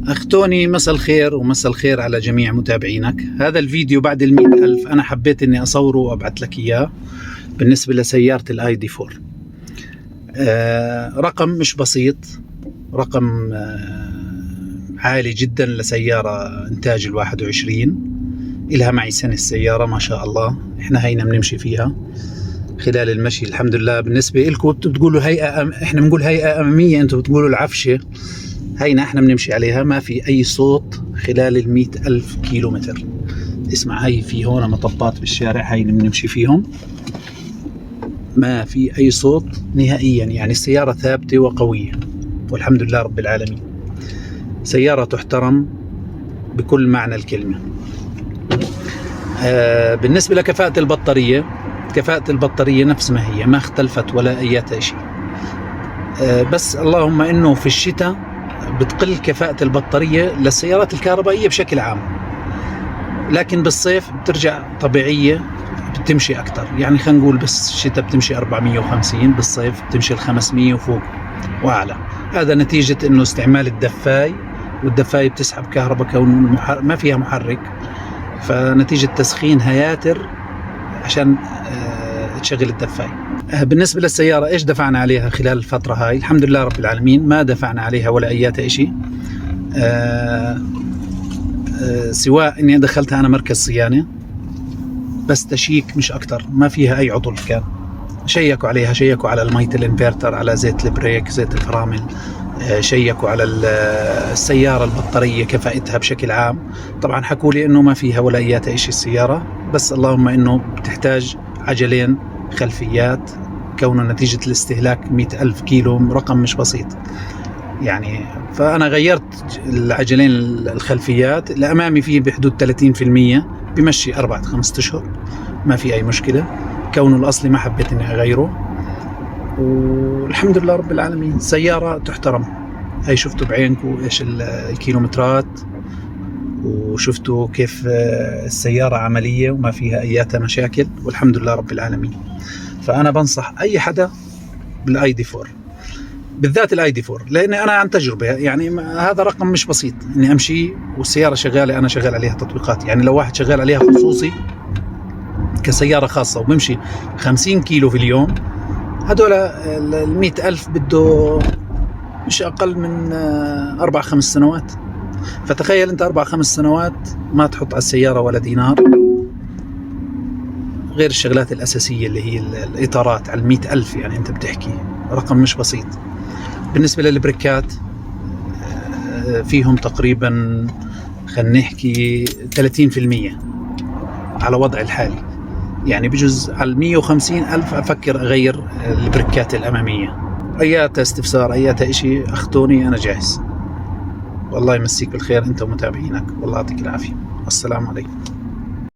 أختوني مساء الخير ومساء الخير على جميع متابعينك. هذا الفيديو بعد 100,000 أنا حبيت أني أصوره وأبعث لك إياه بالنسبة لسيارة الاي دي 4. رقم مش بسيط، رقم عالي جدا لسيارة إنتاج 21. إلها معي سنة السيارة ما شاء الله. إحنا هينا بنمشي فيها خلال المشي الحمد لله. بالنسبة لكم بتقولوا هيئة إحنا بنقول هيئة أمامية، أنتم بتقولوا العفشة. هينا إحنا بنمشي عليها، ما في أي صوت خلال 100,000 كيلومتر. اسمع، هاي في هون مطبات بالشارع هينا بنمشي فيهم، ما في أي صوت نهائيا. يعني السيارة ثابتة وقوية والحمد لله رب العالمين. سيارة تحترم بكل معنى الكلمة. بالنسبة لكفاءة البطارية، كفاءة البطارية نفس ما هي، ما اختلفت ولا أي شيء. بس اللهم إنه في الشتاء بتقل كفاءة البطارية للسيارات الكهربائية بشكل عام، لكن بالصيف بترجع طبيعية، بتمشي أكتر. يعني خلينا نقول بس الشتاء بتمشي 450، بالصيف بتمشي 500 وفوق وأعلى. هذا نتيجة إنه استعمال الدفاي، والدفاي بتسحب كهرباء كون ما فيها محرك، فنتيجة تسخين هياتر عشان تشغل الدفاي. بالنسبة للسيارة إيش دفعنا عليها خلال الفترة هاي؟ الحمد لله رب العالمين ما دفعنا عليها ولا أي شيء، سواء إني دخلتها أنا مركز صيانة بس تشيك مش أكتر، ما فيها أي عطل. كان شيكوا عليها، شيكوا على المية الانفرتر، على زيت البريك، زيت الفرامل، شيكوا على السيارة البطارية كفاءتها بشكل عام. طبعا حكوا لي إنه ما فيها ولا أي شيء السيارة، بس اللهم إنه بتحتاج عجلين خلفيات، كونه نتيجة الاستهلاك 100,000 كيلو رقم مش بسيط يعني. فأنا غيرت العجلين الخلفيات، الأمامي فيه بحدود 30%، بمشي 4-5 أشهر ما في أي مشكلة. كونه الأصلي ما حبيت إني أغيره، والحمد لله رب العالمين. سيارة تحترم. هاي شفتوا بعينكم إيش الكيلومترات، وشفتوا كيف السيارة عملية وما فيها أي مشاكل والحمد لله رب العالمين. فأنا بنصح أي حدا بالاي دي 4، بالذات الاي دي 4، لأني أنا عن تجربة. يعني هذا رقم مش بسيط إني أمشي والسيارة شغالة، أنا شغال عليها تطبيقات. يعني لو واحد شغال عليها خصوصي كسيارة خاصة وبمشي 50 كيلو في اليوم، هدول 100,000 بده مش أقل من 4-5 سنوات. فتخيل أنت 4-5 سنوات ما تحط على السيارة ولا دينار، غير الشغلات الأساسية اللي هي الإطارات على 100,000. يعني أنت بتحكي رقم مش بسيط. بالنسبة للبريكات فيهم تقريبا خلينا نحكي 30% على وضع الحالي. يعني بجوز على 150,000 أفكر أغير البريكات الأمامية. أيات استفسار، أيات إشي، أخطوني أنا جاهز. والله يمسيك بالخير أنت ومتابعينك، والله يعطيك العافية. السلام عليكم.